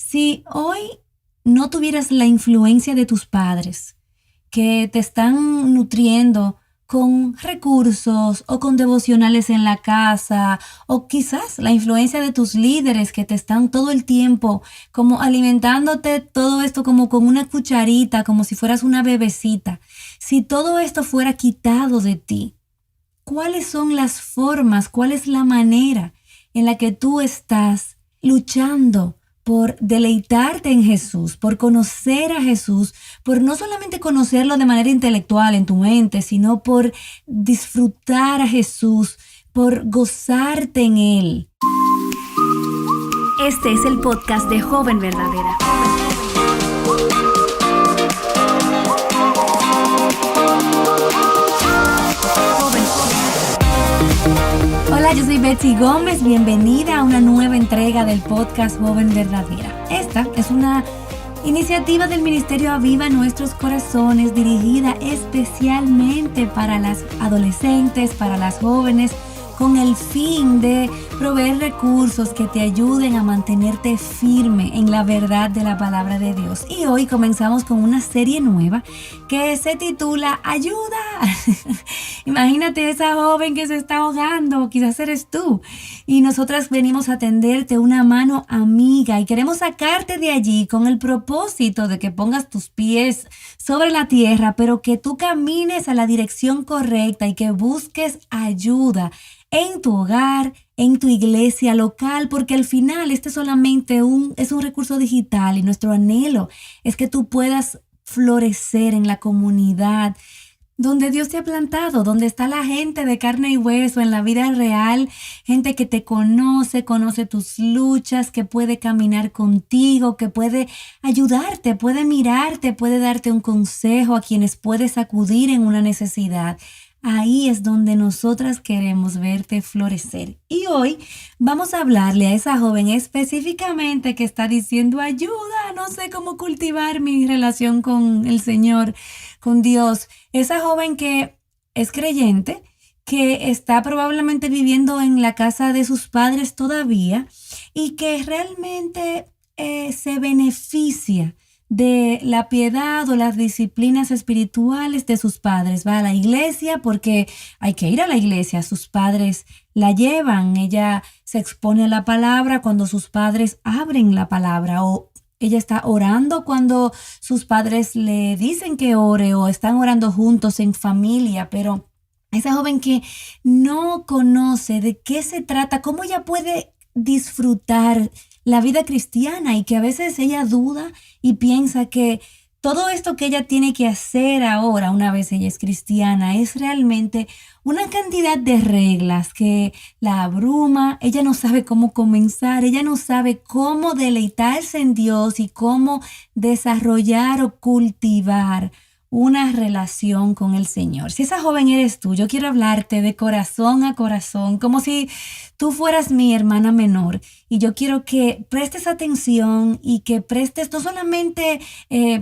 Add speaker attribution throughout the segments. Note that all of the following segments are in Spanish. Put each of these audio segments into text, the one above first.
Speaker 1: Si hoy no tuvieras la influencia de tus padres, que te están nutriendo con recursos o con devocionales en la casa, o quizás la influencia de tus líderes que te están todo el tiempo como alimentándote todo esto como con una cucharita, como si fueras una bebecita. Si todo esto fuera quitado de ti, ¿cuáles son las formas, cuál es la manera en la que tú estás luchando por deleitarte en Jesús, por conocer a Jesús, por no solamente conocerlo de manera intelectual en tu mente, sino por disfrutar a Jesús, por gozarte en Él?
Speaker 2: Este es el podcast de Joven Verdadera.
Speaker 1: Hola, yo soy Betsy Gómez, bienvenida a una nueva entrega del podcast Joven Verdadera. Esta es una iniciativa del Ministerio Aviva Nuestros Corazones, dirigida especialmente para las adolescentes, para las jóvenes, con el fin de proveer recursos que te ayuden a mantenerte firme en la verdad de la palabra de Dios. Y hoy comenzamos con una serie nueva que se titula Ayuda. Imagínate esa joven que se está ahogando, quizás eres tú. Y nosotras venimos a tenderte una mano amiga y queremos sacarte de allí con el propósito de que pongas tus pies sobre la tierra, pero que tú camines a la dirección correcta y que busques ayuda en tu hogar, en tu iglesia local, porque al final este solamente es un recurso digital y nuestro anhelo es que tú puedas florecer en la comunidad donde Dios te ha plantado, donde está la gente de carne y hueso en la vida real, gente que te conoce, conoce tus luchas, que puede caminar contigo, que puede ayudarte, puede mirarte, puede darte un consejo, a quienes puedes acudir en una necesidad. Ahí es donde nosotras queremos verte florecer. Y hoy vamos a hablarle a esa joven específicamente que está diciendo ayuda, no sé cómo cultivar mi relación con el Señor, con Dios. Esa joven que es creyente, que está probablemente viviendo en la casa de sus padres todavía y que realmente se beneficia de la piedad o las disciplinas espirituales de sus padres. Va a la iglesia porque hay que ir a la iglesia. Sus padres la llevan. Ella se expone a la palabra cuando sus padres abren la palabra, o ella está orando cuando sus padres le dicen que ore, o están orando juntos en familia. Pero esa joven que no conoce de qué se trata, cómo ella puede disfrutar la vida cristiana, y que a veces ella duda y piensa que todo esto que ella tiene que hacer ahora, una vez ella es cristiana, es realmente una cantidad de reglas que la abruma. Ella no sabe cómo comenzar, ella no sabe cómo deleitarse en Dios y cómo desarrollar o cultivar una relación con el Señor. Si esa joven eres tú, yo quiero hablarte de corazón a corazón, como si tú fueras mi hermana menor, y yo quiero que prestes atención y que prestes no solamente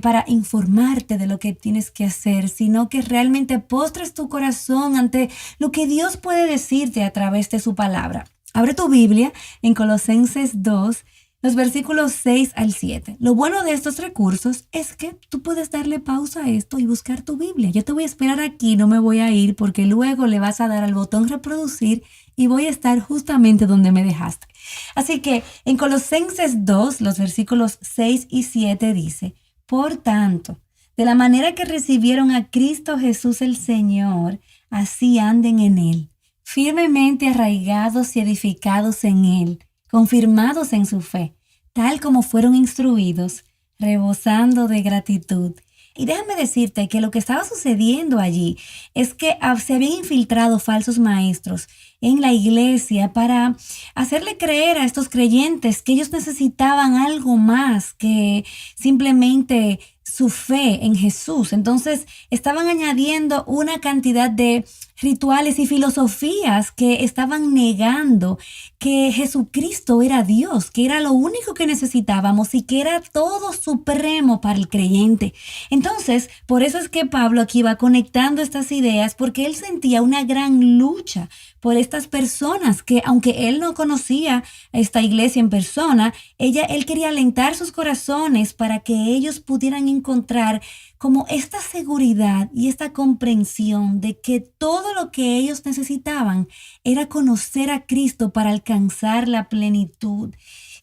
Speaker 1: para informarte de lo que tienes que hacer, sino que realmente postres tu corazón ante lo que Dios puede decirte a través de su palabra. Abre tu Biblia en Colosenses 2, los versículos 6 al 7. Lo bueno de estos recursos es que tú puedes darle pausa a esto y buscar tu Biblia. Yo te voy a esperar aquí, no me voy a ir, porque luego le vas a dar al botón reproducir y voy a estar justamente donde me dejaste. Así que en Colosenses 2, los versículos 6 y 7 dice: por tanto, de la manera que recibieron a Cristo Jesús el Señor, así anden en Él, firmemente arraigados y edificados en Él, confirmados en su fe, tal como fueron instruidos, rebosando de gratitud. Y déjame decirte que lo que estaba sucediendo allí es que se habían infiltrado falsos maestros en la iglesia para hacerle creer a estos creyentes que ellos necesitaban algo más que simplemente su fe en Jesús. Entonces estaban añadiendo una cantidad de rituales y filosofías que estaban negando que Jesucristo era Dios, que era lo único que necesitábamos y que era todo supremo para el creyente. Entonces, por eso es que Pablo aquí va conectando estas ideas, porque él sentía una gran lucha por estas personas que, aunque él no conocía esta iglesia en persona, él quería alentar sus corazones para que ellos pudieran encontrar como esta seguridad y esta comprensión de que todo lo que ellos necesitaban era conocer a Cristo para alcanzar la plenitud.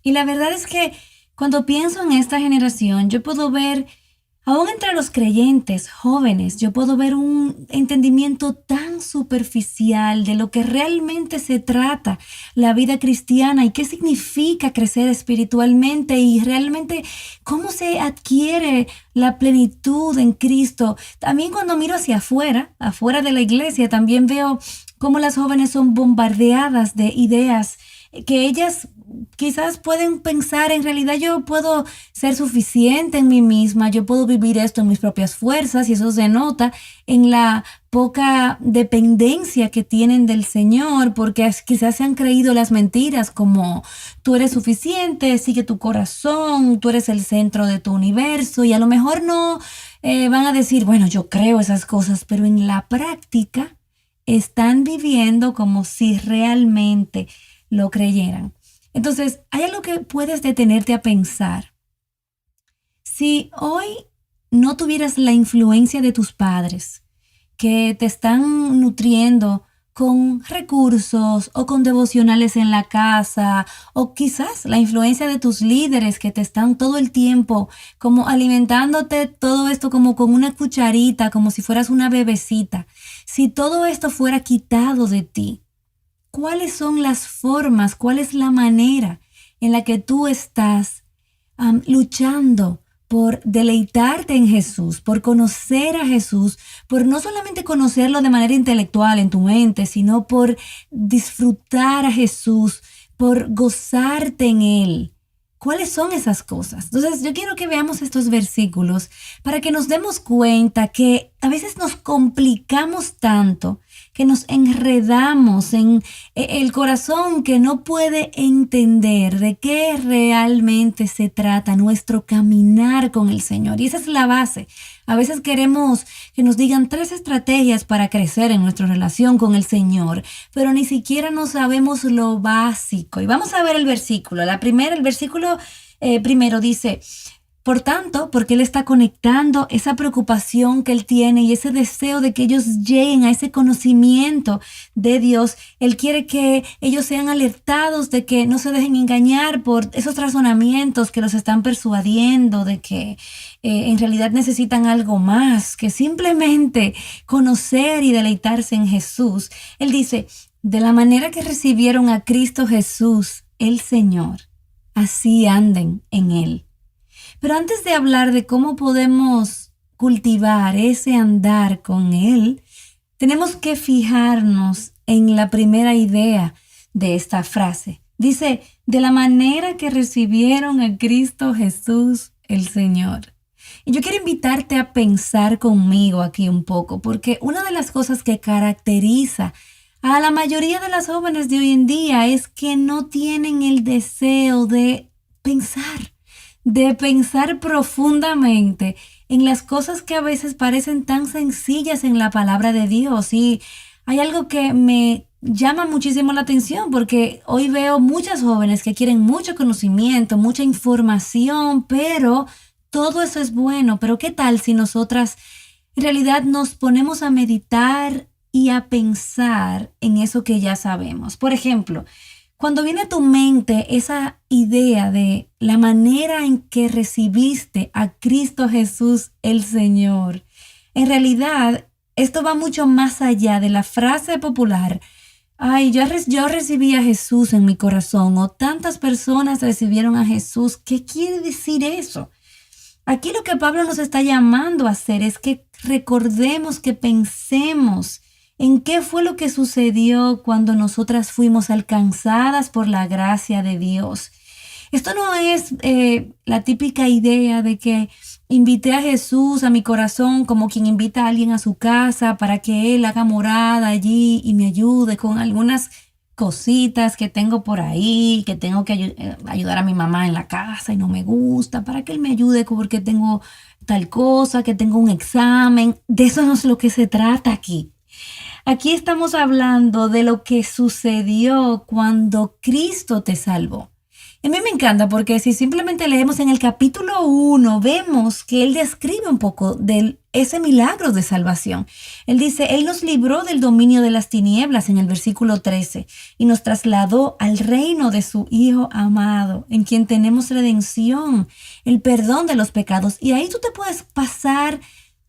Speaker 1: Y la verdad es que cuando pienso en esta generación, yo puedo ver, aún entre los creyentes jóvenes, yo puedo ver un entendimiento tan superficial de lo que realmente se trata la vida cristiana y qué significa crecer espiritualmente y realmente cómo se adquiere la plenitud en Cristo. También cuando miro hacia afuera de la iglesia, también veo cómo las jóvenes son bombardeadas de ideas que ellas quizás pueden pensar, en realidad yo puedo ser suficiente en mí misma, yo puedo vivir esto en mis propias fuerzas, y eso se nota en la poca dependencia que tienen del Señor, porque quizás se han creído las mentiras como tú eres suficiente, sigue tu corazón, tú eres el centro de tu universo, y a lo mejor no van a decir, bueno, yo creo esas cosas, pero en la práctica están viviendo como si realmente lo creyeran. Entonces, hay algo que puedes detenerte a pensar. Si hoy no tuvieras la influencia de tus padres, que te están nutriendo con recursos o con devocionales en la casa, o quizás la influencia de tus líderes que te están todo el tiempo como alimentándote todo esto como con una cucharita, como si fueras una bebecita. Si todo esto fuera quitado de ti, ¿cuáles son las formas, cuál es la manera en la que tú estás luchando por deleitarte en Jesús, por conocer a Jesús, por no solamente conocerlo de manera intelectual en tu mente, sino por disfrutar a Jesús, por gozarte en Él? ¿Cuáles son esas cosas? Entonces, yo quiero que veamos estos versículos para que nos demos cuenta que a veces nos complicamos tanto, que nos enredamos en el corazón que no puede entender de qué realmente se trata nuestro caminar con el Señor. Y esa es la base. A veces queremos que nos digan 3 estrategias para crecer en nuestra relación con el Señor, pero ni siquiera no sabemos lo básico. Y vamos a ver el versículo. El versículo primero dice: por tanto, porque Él está conectando esa preocupación que Él tiene y ese deseo de que ellos lleguen a ese conocimiento de Dios, Él quiere que ellos sean alertados de que no se dejen engañar por esos razonamientos que los están persuadiendo de que en realidad necesitan algo más que simplemente conocer y deleitarse en Jesús. Él dice: de la manera que recibieron a Cristo Jesús, el Señor, así anden en Él. Pero antes de hablar de cómo podemos cultivar ese andar con Él, tenemos que fijarnos en la primera idea de esta frase. Dice: de la manera que recibieron a Cristo Jesús, el Señor. Y yo quiero invitarte a pensar conmigo aquí un poco, porque una de las cosas que caracteriza a la mayoría de las jóvenes de hoy en día es que no tienen el deseo de pensar profundamente en las cosas que a veces parecen tan sencillas en la palabra de Dios. Y hay algo que me llama muchísimo la atención, porque hoy veo muchas jóvenes que quieren mucho conocimiento, mucha información, pero todo eso es bueno. Pero ¿qué tal si nosotras en realidad nos ponemos a meditar y a pensar en eso que ya sabemos? Por ejemplo, cuando viene a tu mente esa idea de la manera en que recibiste a Cristo Jesús el Señor, en realidad esto va mucho más allá de la frase popular: ay, yo recibí a Jesús en mi corazón, o tantas personas recibieron a Jesús. ¿Qué quiere decir eso? Aquí lo que Pablo nos está llamando a hacer es que recordemos, que pensemos en qué fue lo que sucedió cuando nosotras fuimos alcanzadas por la gracia de Dios. Esto no es la típica idea de que invité a Jesús a mi corazón como quien invita a alguien a su casa para que Él haga morada allí y me ayude con algunas cositas que tengo por ahí, que tengo que ayudar a mi mamá en la casa y no me gusta, para que Él me ayude porque tengo tal cosa, que tengo un examen. De eso no es lo que se trata aquí. Aquí estamos hablando de lo que sucedió cuando Cristo te salvó. A mí me encanta porque si simplemente leemos en el capítulo 1, vemos que él describe un poco de ese milagro de salvación. Él dice, Él nos libró del dominio de las tinieblas en el versículo 13 y nos trasladó al reino de su Hijo amado, en quien tenemos redención, el perdón de los pecados. Y ahí tú te puedes pasar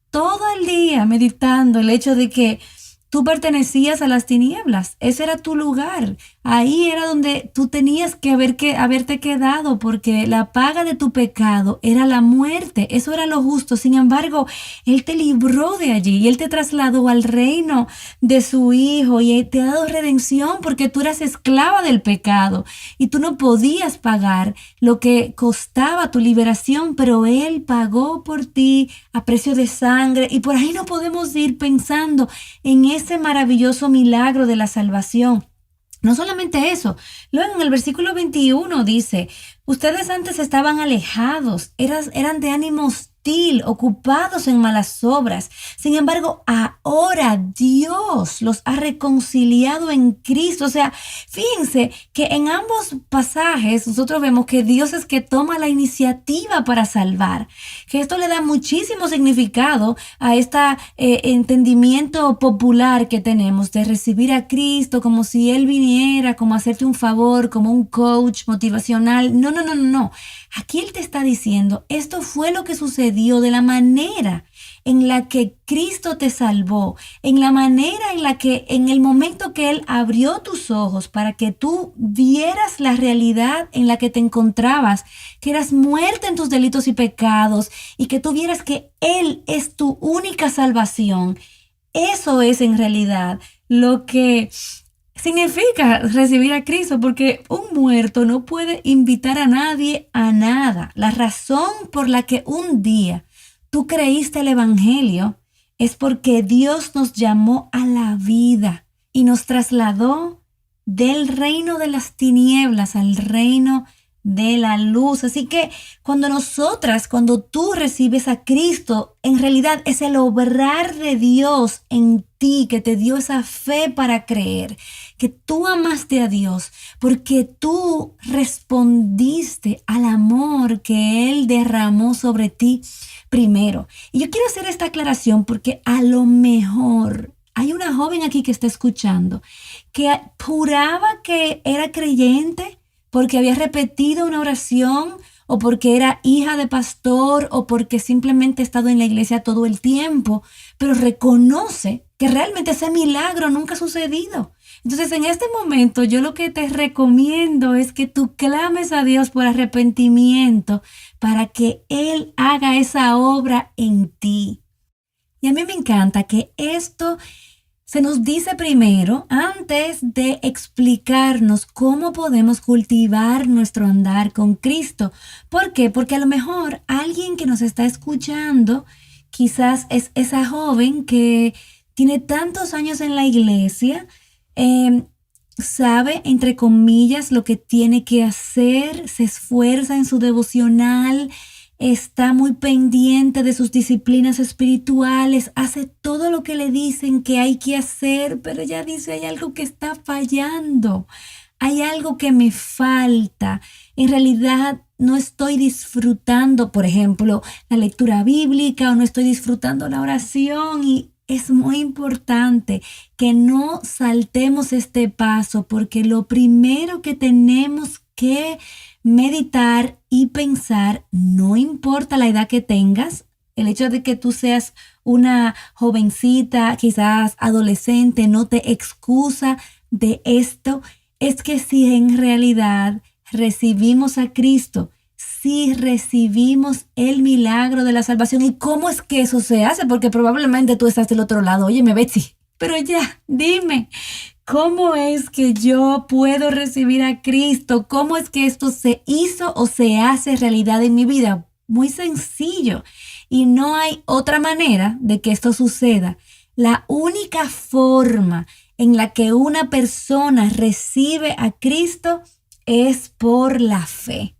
Speaker 1: todo el día meditando el hecho de que tú pertenecías a las tinieblas. Ese era tu lugar. Ahí era donde tú tenías que haberte quedado, porque la paga de tu pecado era la muerte. Eso era lo justo. Sin embargo, Él te libró de allí y Él te trasladó al reino de su Hijo y te ha dado redención porque tú eras esclava del pecado y tú no podías pagar lo que costaba tu liberación, pero Él pagó por ti a precio de sangre. Y por ahí no podemos ir pensando en ese maravilloso milagro de la salvación. No solamente eso, luego en el versículo 21 dice, ustedes antes estaban alejados, eran de ánimo hostil, ocupados en malas obras. Sin embargo, ahora Dios los ha reconciliado en Cristo. O sea, fíjense que en ambos pasajes nosotros vemos que Dios es que toma la iniciativa para salvar, que esto le da muchísimo significado a este entendimiento popular que tenemos de recibir a Cristo como si Él viniera, como hacerte un favor, como un coach motivacional. No. Aquí Él te está diciendo, esto fue lo que sucedió de la manera en la que Cristo te salvó, en la manera en la que en el momento que Él abrió tus ojos para que tú vieras la realidad en la que te encontrabas, que eras muerta en tus delitos y pecados y que tú vieras que Él es tu única salvación. Eso es en realidad lo que significa recibir a Cristo, porque un muerto no puede invitar a nadie a nada. La razón por la que un día tú creíste el Evangelio es porque Dios nos llamó a la vida y nos trasladó del reino de las tinieblas al reino de la luz. Así que cuando tú recibes a Cristo, en realidad es el obrar de Dios en ti que te dio esa fe para creer, que tú amaste a Dios porque tú respondiste al amor que Él derramó sobre ti primero. Y yo quiero hacer esta aclaración porque a lo mejor hay una joven aquí que está escuchando que juraba que era creyente porque había repetido una oración o porque era hija de pastor o porque simplemente ha estado en la iglesia todo el tiempo, pero reconoce que realmente ese milagro nunca ha sucedido. Entonces, en este momento, yo lo que te recomiendo es que tú clames a Dios por arrepentimiento para que Él haga esa obra en ti. Y a mí me encanta que esto se nos dice primero antes de explicarnos cómo podemos cultivar nuestro andar con Cristo. ¿Por qué? Porque a lo mejor alguien que nos está escuchando quizás es esa joven que tiene tantos años en la iglesia, sabe, entre comillas, lo que tiene que hacer, se esfuerza en su devocional, está muy pendiente de sus disciplinas espirituales, hace todo lo que le dicen que hay que hacer, pero ella dice, hay algo que está fallando, hay algo que me falta. En realidad no estoy disfrutando, por ejemplo, la lectura bíblica o no estoy disfrutando la oración y es muy importante que no saltemos este paso porque lo primero que tenemos que meditar y pensar, no importa la edad que tengas, el hecho de que tú seas una jovencita, quizás adolescente, no te excusa de esto, es que si en realidad recibimos a Cristo, si recibimos el milagro de la salvación. ¿Y cómo es que eso se hace? Porque probablemente tú estás del otro lado. Óyeme, Betsy, pero ya, dime, ¿cómo es que yo puedo recibir a Cristo? ¿Cómo es que esto se hizo o se hace realidad en mi vida? Muy sencillo. Y no hay otra manera de que esto suceda. La única forma en la que una persona recibe a Cristo es por la fe.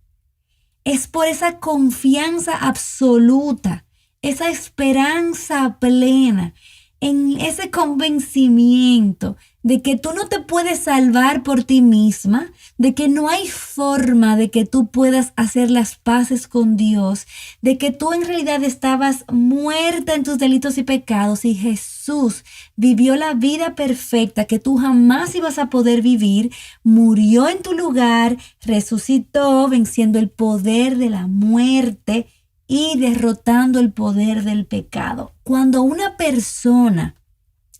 Speaker 1: Es por esa confianza absoluta, esa esperanza plena en ese convencimiento de que tú no te puedes salvar por ti misma, de que no hay forma de que tú puedas hacer las paces con Dios, de que tú en realidad estabas muerta en tus delitos y pecados y Jesús vivió la vida perfecta que tú jamás ibas a poder vivir, murió en tu lugar, resucitó venciendo el poder de la muerte y derrotando el poder del pecado. Cuando una persona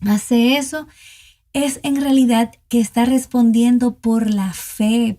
Speaker 1: hace eso, es en realidad que está respondiendo por la fe,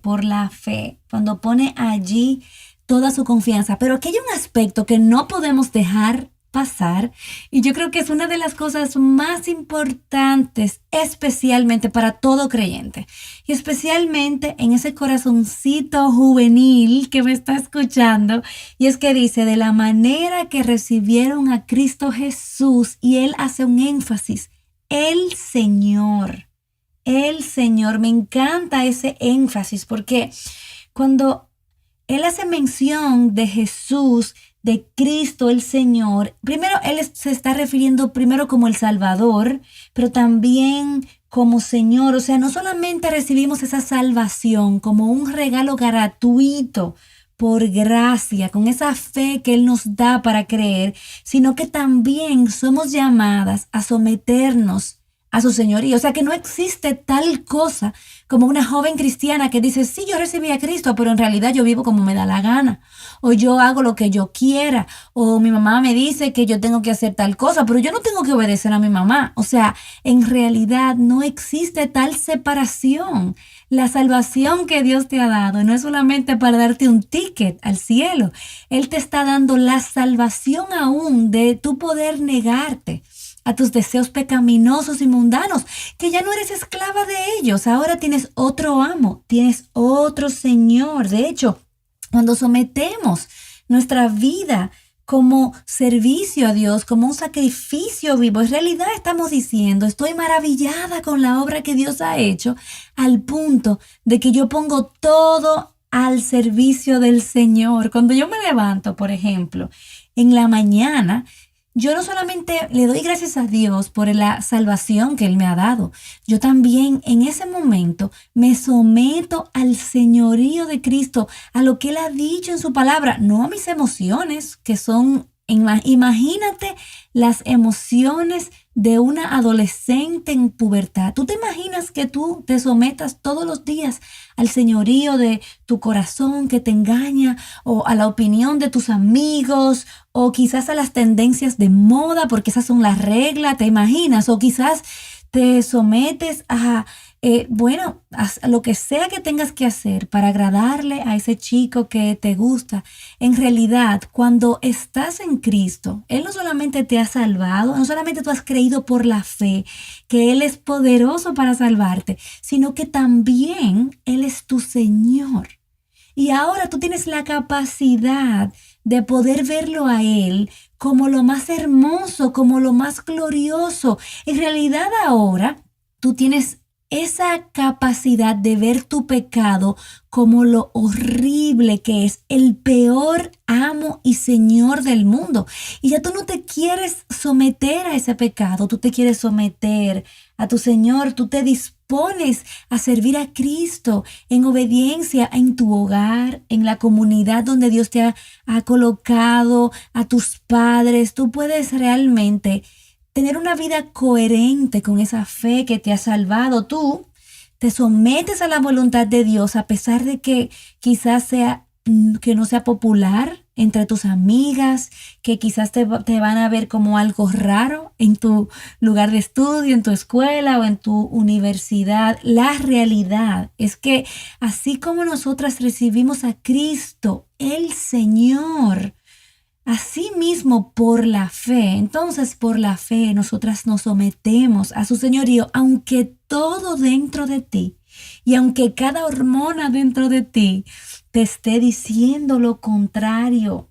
Speaker 1: cuando pone allí toda su confianza. Pero aquí hay un aspecto que no podemos dejar pasar y yo creo que es una de las cosas más importantes, especialmente para todo creyente y especialmente en ese corazoncito juvenil que me está escuchando, y es que dice: de la manera que recibieron a Cristo Jesús, y él hace un énfasis: el Señor, me encanta ese énfasis porque cuando él hace mención de Jesús, de Cristo el Señor, primero él se está refiriendo primero como el Salvador, pero también como Señor. O sea, no solamente recibimos esa salvación como un regalo gratuito, por gracia, con esa fe que Él nos da para creer, sino que también somos llamadas a someternos a su señoría. O sea, que no existe tal cosa como una joven cristiana que dice: sí, yo recibí a Cristo, pero en realidad yo vivo como me da la gana, o yo hago lo que yo quiera, o mi mamá me dice que yo tengo que hacer tal cosa, pero yo no tengo que obedecer a mi mamá. O sea, en realidad no existe tal separación. La salvación que Dios te ha dado no es solamente para darte un ticket al cielo. Él te está dando la salvación aún de tu poder negarte a tus deseos pecaminosos y mundanos, que ya no eres esclava de ellos. Ahora tienes otro amo, tienes otro Señor. De hecho, cuando sometemos nuestra vida como servicio a Dios, como un sacrificio vivo, en realidad estamos diciendo: estoy maravillada con la obra que Dios ha hecho, al punto de que yo pongo todo al servicio del Señor. Cuando yo me levanto, por ejemplo, en la mañana, yo no solamente le doy gracias a Dios por la salvación que Él me ha dado, yo también en ese momento me someto al señorío de Cristo, a lo que Él ha dicho en su palabra, no a mis emociones, que son, imagínate las emociones de una adolescente en pubertad. ¿Tú te imaginas que tú te sometas todos los días al señorío de tu corazón que te engaña, o a la opinión de tus amigos, o quizás a las tendencias de moda, porque esas son las reglas? ¿Te imaginas? O quizás te sometes a haz lo que sea que tengas que hacer para agradarle a ese chico que te gusta. En realidad, cuando estás en Cristo, Él no solamente te ha salvado, no solamente tú has creído por la fe que Él es poderoso para salvarte, sino que también Él es tu Señor. Y ahora tú tienes la capacidad de poder verlo a Él como lo más hermoso, como lo más glorioso. En realidad ahora tú tienes esa capacidad de ver tu pecado como lo horrible que es, el peor amo y señor del mundo. Y ya tú no te quieres someter a ese pecado, tú te quieres someter a tu Señor, tú te dispones a servir a Cristo en obediencia en tu hogar, en la comunidad donde Dios te ha colocado, a tus padres. Tú puedes realmente tener una vida coherente con esa fe que te ha salvado. Tú te sometes a la voluntad de Dios a pesar de que quizás que no sea popular entre tus amigas, que quizás te van a ver como algo raro en tu lugar de estudio, en tu escuela o en tu universidad. La realidad es que así como nosotras recibimos a Cristo, el Señor, asimismo, por la fe, entonces por la fe nosotras nos sometemos a su señorío, aunque todo dentro de ti y aunque cada hormona dentro de ti te esté diciendo lo contrario.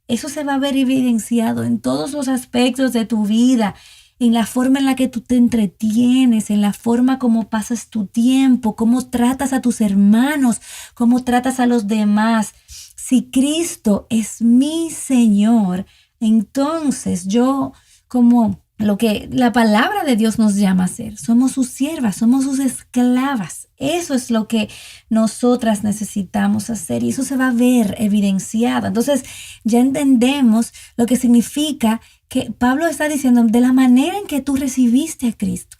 Speaker 1: Eso se va a ver evidenciado en todos los aspectos de tu vida, en la forma en la que tú te entretienes, en la forma como pasas tu tiempo, cómo tratas a tus hermanos, cómo tratas a los demás. Si Cristo es mi Señor, entonces yo como lo que la palabra de Dios nos llama a ser. Somos sus siervas, somos sus esclavas. Eso es lo que nosotras necesitamos hacer y eso se va a ver evidenciado. Entonces ya entendemos lo que significa que Pablo está diciendo de la manera en que tú recibiste a Cristo,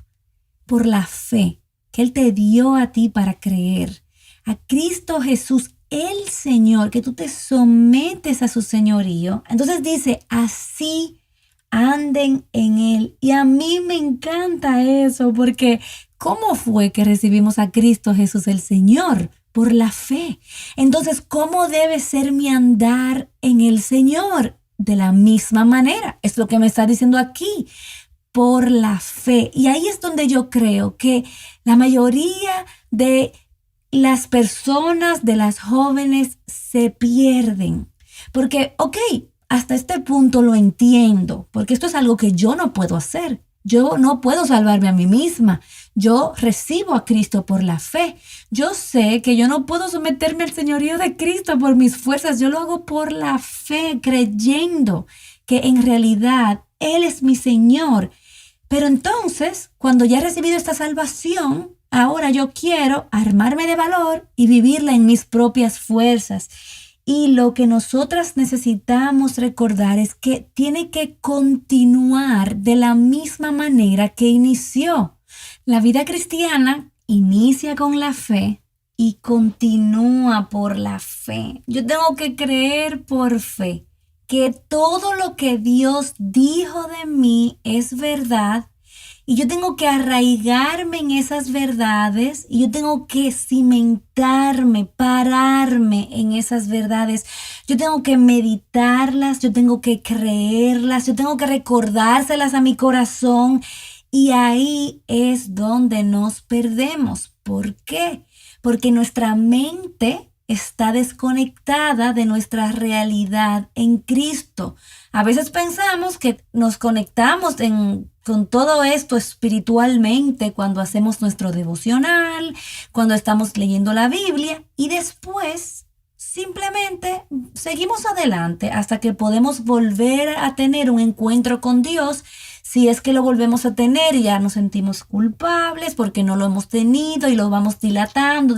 Speaker 1: por la fe que Él te dio a ti para creer. A Cristo Jesús, el Señor, que tú te sometes a su señorío. Entonces dice, así anden en Él. Y a mí me encanta eso, porque ¿cómo fue que recibimos a Cristo Jesús el Señor? Por la fe. Entonces, ¿cómo debe ser mi andar en el Señor? De la misma manera. Es lo que me está diciendo aquí. Por la fe. Y ahí es donde yo creo que la mayoría de las personas, de las jóvenes, se pierden. Porque, hasta este punto lo entiendo, porque esto es algo que yo no puedo hacer. Yo no puedo salvarme a mí misma. Yo recibo a Cristo por la fe. Yo sé que yo no puedo someterme al señorío de Cristo por mis fuerzas. Yo lo hago por la fe, creyendo que en realidad Él es mi Señor. Pero entonces, cuando ya he recibido esta salvación, ahora yo quiero armarme de valor y vivirla en mis propias fuerzas. Y lo que nosotras necesitamos recordar es que tiene que continuar de la misma manera que inició. La vida cristiana inicia con la fe y continúa por la fe. Yo tengo que creer por fe que todo lo que Dios dijo de mí es verdad. Y yo tengo que arraigarme en esas verdades y yo tengo que cimentarme, pararme en esas verdades. Yo tengo que meditarlas, yo tengo que creerlas, yo tengo que recordárselas a mi corazón. Y ahí es donde nos perdemos. ¿Por qué? Porque nuestra mente está desconectada de nuestra realidad en Cristo. A veces pensamos que nos conectamos con todo esto espiritualmente cuando hacemos nuestro devocional, cuando estamos leyendo la Biblia y después simplemente seguimos adelante hasta que podemos volver a tener un encuentro con Dios. Si es que lo volvemos a tener, ya nos sentimos culpables porque no lo hemos tenido y lo vamos dilatando.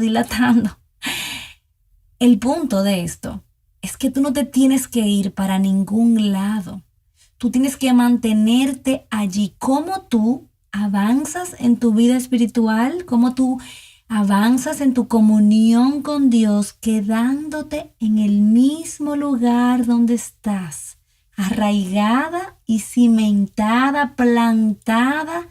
Speaker 1: El punto de esto es que tú no te tienes que ir para ningún lado. Tú tienes que mantenerte allí. Cómo tú avanzas en tu vida espiritual, cómo tú avanzas en tu comunión con Dios, quedándote en el mismo lugar donde estás, arraigada y cimentada, plantada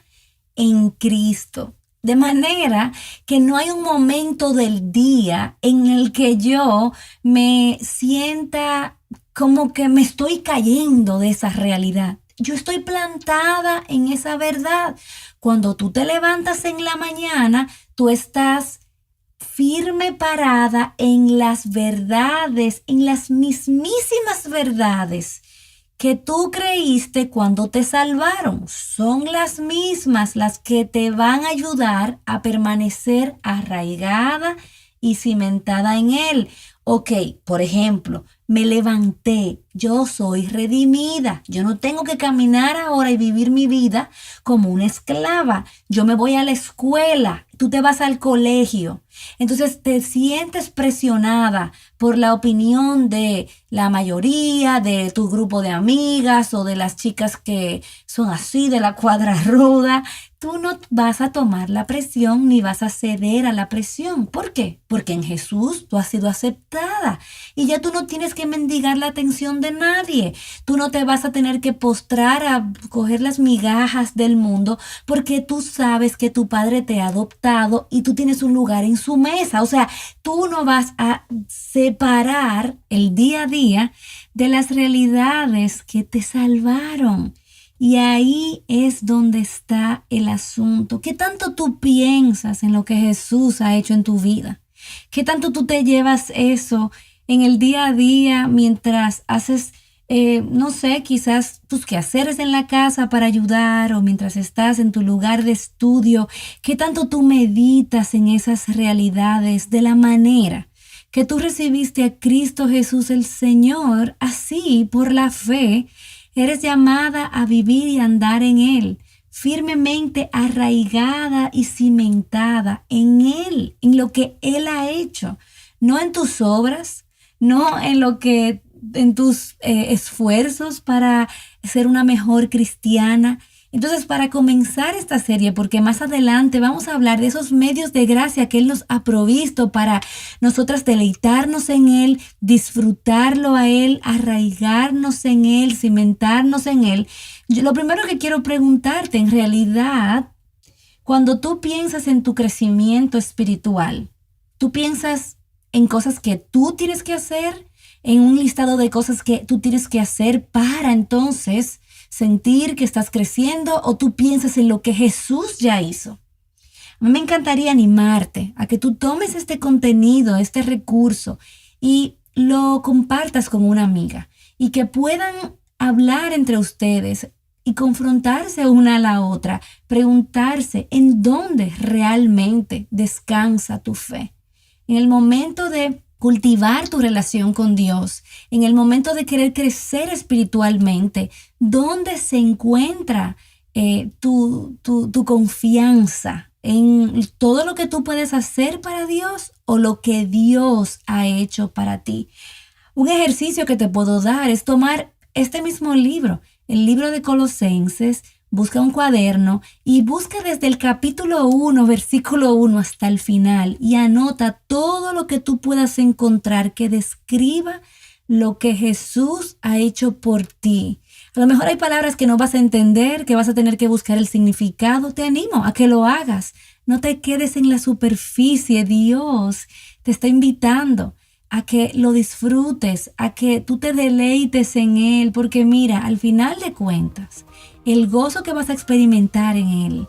Speaker 1: en Cristo. De manera que no hay un momento del día en el que yo me sienta como que me estoy cayendo de esa realidad. Yo estoy plantada en esa verdad. Cuando tú te levantas en la mañana, tú estás firme parada en las verdades, en las mismísimas verdades que tú creíste cuando te salvaron. Son las mismas las que te van a ayudar a permanecer arraigada y cimentada en Él. Por ejemplo, me levanté, yo soy redimida. Yo no tengo que caminar ahora y vivir mi vida como una esclava. Yo me voy a la escuela, tú te vas al colegio. Entonces te sientes presionada por la opinión de la mayoría, de tu grupo de amigas o de las chicas que son así de la cuadra ruda. Tú no vas a tomar la presión ni vas a ceder a la presión. ¿Por qué? Porque en Jesús tú has sido aceptada y ya tú no tienes que mendigar la atención de nadie. Tú no te vas a tener que postrar a coger las migajas del mundo porque tú sabes que tu Padre te ha adoptado y tú tienes un lugar en su mesa. O sea, tú no vas a separar el día a día de las realidades que te salvaron. Y ahí es donde está el asunto. ¿Qué tanto tú piensas en lo que Jesús ha hecho en tu vida? ¿Qué tanto tú te llevas eso en el día a día mientras haces, quizás tus quehaceres en la casa para ayudar o mientras estás en tu lugar de estudio? ¿Qué tanto tú meditas en esas realidades de la manera que tú recibiste a Cristo Jesús el Señor? Así, por la fe, Eres llamada a vivir y andar en Él, firmemente arraigada y cimentada en Él, en lo que Él ha hecho, no en tus obras, no en tus esfuerzos para ser una mejor cristiana. Entonces, para comenzar esta serie, porque más adelante vamos a hablar de esos medios de gracia que Él nos ha provisto para nosotras deleitarnos en Él, disfrutarlo a Él, arraigarnos en Él, cimentarnos en Él. Lo primero que quiero preguntarte, en realidad, cuando tú piensas en tu crecimiento espiritual, ¿tú piensas en cosas que tú tienes que hacer? ¿En un listado de cosas que tú tienes que hacer para entonces sentir que estás creciendo, o tú piensas en lo que Jesús ya hizo? A mí me encantaría animarte a que tú tomes este contenido, este recurso, y lo compartas con una amiga y que puedan hablar entre ustedes y confrontarse una a la otra, preguntarse en dónde realmente descansa tu fe. En el momento de cultivar tu relación con Dios, en el momento de querer crecer espiritualmente, ¿dónde se encuentra tu confianza? ¿En todo lo que tú puedes hacer para Dios o lo que Dios ha hecho para ti? Un ejercicio que te puedo dar es tomar este mismo libro, el libro de Colosenses. Busca un cuaderno y busca desde el capítulo 1, versículo 1 hasta el final y anota todo lo que tú puedas encontrar que describa lo que Jesús ha hecho por ti. A lo mejor hay palabras que no vas a entender, que vas a tener que buscar el significado. Te animo a que lo hagas. No te quedes en la superficie. Dios te está invitando a que lo disfrutes, a que tú te deleites en Él, porque mira, al final de cuentas, el gozo que vas a experimentar en Él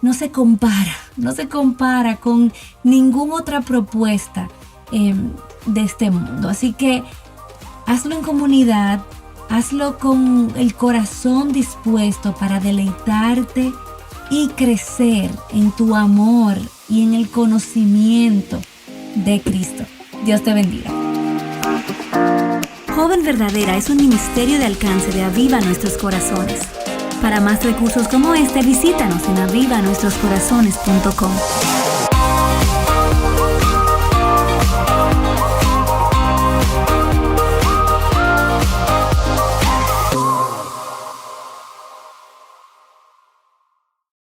Speaker 1: no se compara con ninguna otra propuesta de este mundo. Así que hazlo en comunidad, hazlo con el corazón dispuesto para deleitarte y crecer en tu amor y en el conocimiento de Cristo. Dios te bendiga.
Speaker 2: Joven Verdadera es un ministerio de alcance de Aviva Nuestros Corazones. Para más recursos como este, visítanos en avivanuestroscorazones.com.